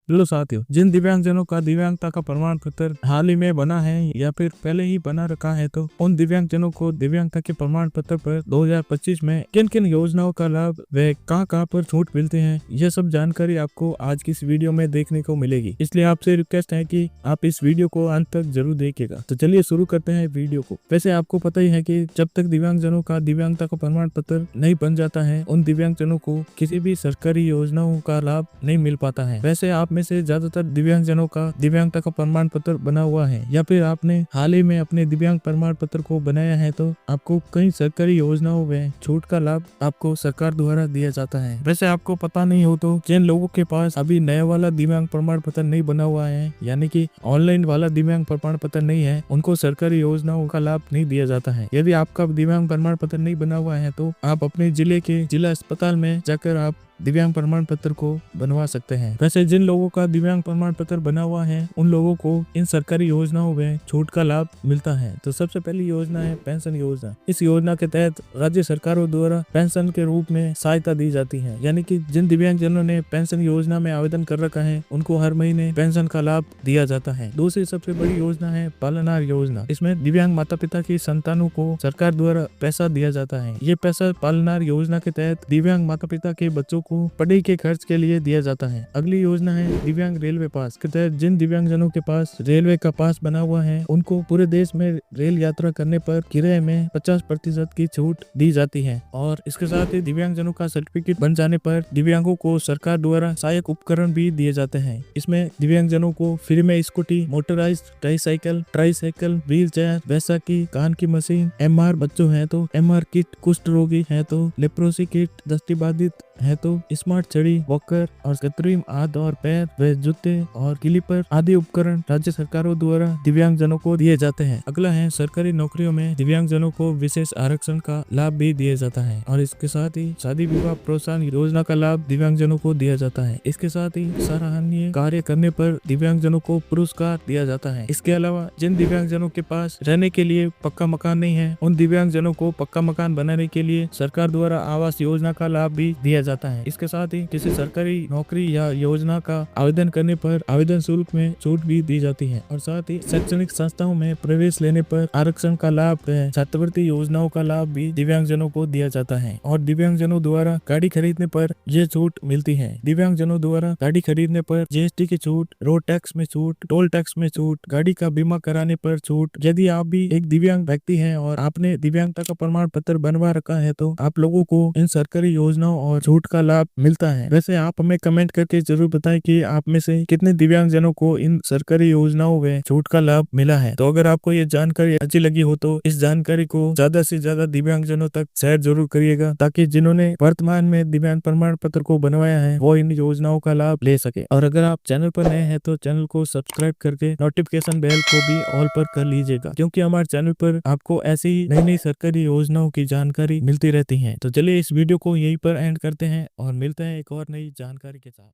लो साथियों, जिन दिव्यांगजनों का दिव्यांगता का प्रमाण पत्र हाल ही में बना है या फिर पहले ही बना रखा है, तो उन दिव्यांगजनों को दिव्यांगता के प्रमाण पत्र पर 2025 में किन किन योजनाओं का लाभ व कहां पर छूट मिलते हैं, यह सब जानकारी आपको आज की इस वीडियो में देखने को मिलेगी। इसलिए आपसे रिक्वेस्ट है कि आप इस वीडियो को अंत तक जरूर देखिएगा। तो चलिए शुरू करते हैं वीडियो को। वैसे आपको पता ही है कि जब तक दिव्यांगजनों का दिव्यांगता का प्रमाण पत्र नहीं बन जाता है, उन दिव्यांगजनों को किसी भी सरकारी योजनाओं का लाभ नहीं मिल पाता है। वैसे आप में से ज्यादातर दिव्यांगजनों का दिव्यांगता का प्रमाण पत्र बना हुआ है या फिर आपने हाल ही में अपने दिव्यांग प्रमाण पत्र को बनाया है, तो आपको कई सरकारी योजनाओं में छूट का लाभ आपको सरकार द्वारा दिया जाता है। वैसे आपको पता नहीं हो तो जिन लोगों के पास अभी नया वाला दिव्यांग प्रमाण पत्र नहीं बना हुआ है, यानी कि ऑनलाइन वाला दिव्यांग प्रमाण पत्र नहीं है, उनको सरकारी योजनाओं का लाभ नहीं दिया जाता है। यदि आपका दिव्यांग प्रमाण पत्र नहीं बना हुआ है तो आप अपने जिले के जिला अस्पताल में जाकर आप दिव्यांग प्रमाण पत्र को बनवा सकते हैं। वैसे जिन लोगों का दिव्यांग प्रमाण पत्र बना हुआ है, उन लोगों को इन सरकारी योजनाओं में छूट का लाभ मिलता है। तो सबसे पहली योजना है पेंशन योजना। इस योजना के तहत राज्य सरकारों द्वारा पेंशन के रूप में सहायता दी जाती है, यानी कि जिन दिव्यांगजनों ने पेंशन योजना में आवेदन कर रखा है, उनको हर महीने पेंशन का लाभ दिया जाता है। दूसरी सबसे बड़ी योजना है पालनहार योजना। इसमें दिव्यांग माता पिता की संतानों को सरकार द्वारा पैसा दिया जाता है। ये पैसा पालनहार योजना के तहत दिव्यांग माता पिता के बच्चों को पढ़ाई के खर्च के लिए दिया जाता है। अगली योजना है दिव्यांग रेलवे पास के तहत जिन दिव्यांगजनों के पास रेलवे का पास बना हुआ है, उनको पूरे देश में रेल यात्रा करने पर किराए में 50% की छूट दी जाती है। और इसके साथ ही दिव्यांगजनों का सर्टिफिकेट बन जाने पर दिव्यांगों को सरकार द्वारा सहायक उपकरण भी दिए जाते हैं। इसमें दिव्यांगजनों को फ्री में scooty, motorized tricycle, wheelchair, बैसाखी, कान की मशीन, MR बच्चों है तो MR किट, कुष्ठ रोगी है तो लेप्रोसी किट, दृष्टिबाधित है तो स्मार्ट छड़ी, वॉकर और कृत्रिम हाथ और पैर व जूते और क्लिपर आदि उपकरण राज्य सरकारों द्वारा दिव्यांगजनों को दिए जाते हैं। अगला है सरकारी नौकरियों में दिव्यांगजनों को विशेष आरक्षण का लाभ भी दिया जाता है। और इसके साथ ही शादी विवाह प्रोत्साहन योजना का लाभ दिव्यांगजनों को दिया जाता है। इसके साथ ही सराहनीय कार्य करने पर दिव्यांगजनों को पुरस्कार दिया जाता है। इसके अलावा जिन दिव्यांगजनों के पास रहने के लिए पक्का मकान नहीं है, उन दिव्यांगजनों को पक्का मकान बनाने के लिए सरकार द्वारा आवास योजना का लाभ भी दिया जाता है। इसके साथ ही किसी सरकारी नौकरी या योजना का आवेदन करने पर आवेदन शुल्क में छूट भी दी जाती है। और साथ ही शैक्षणिक संस्थाओं में प्रवेश लेने पर आरक्षण का लाभ, छात्रवृत्ति योजनाओं का लाभ भी दिव्यांगजनों को दिया जाता है। और दिव्यांगजनों द्वारा गाड़ी खरीदने पर यह छूट मिलती है। दिव्यांगजनों द्वारा गाड़ी खरीदने पर GST की छूट, रोड टैक्स में छूट, टोल टैक्स में छूट, गाड़ी का बीमा कराने पर छूट। यदि आप भी एक दिव्यांग व्यक्ति हैं और आपने दिव्यांगता का प्रमाण पत्र बनवा रखा है, तो आप लोगों को इन सरकारी योजनाओं और छूट का लाभ मिलता है। वैसे आप हमें कमेंट करके जरूर बताएं कि आप में से कितने दिव्यांगजनों को इन सरकारी योजनाओं में छूट का लाभ मिला है। तो अगर आपको ये जानकारी अच्छी लगी हो तो इस जानकारी को ज्यादा से ज्यादा दिव्यांगजनों तक शेयर जरूर करिएगा, ताकि जिन्होंने वर्तमान में दिव्यांग प्रमाण पत्र को बनवाया है वो इन योजनाओं का लाभ ले सके। और अगर आप चैनल पर नए हैं तो चैनल को सब्सक्राइब करके नोटिफिकेशन बेल को भी ऑल पर कर लीजिएगा, क्योंकि हमारे चैनल पर आपको ऐसी नई नई सरकारी योजनाओं की जानकारी मिलती रहती है। तो चलिए इस वीडियो को यहीं पर एंड करते हैं और मिलते हैं एक और नई जानकारी के साथ।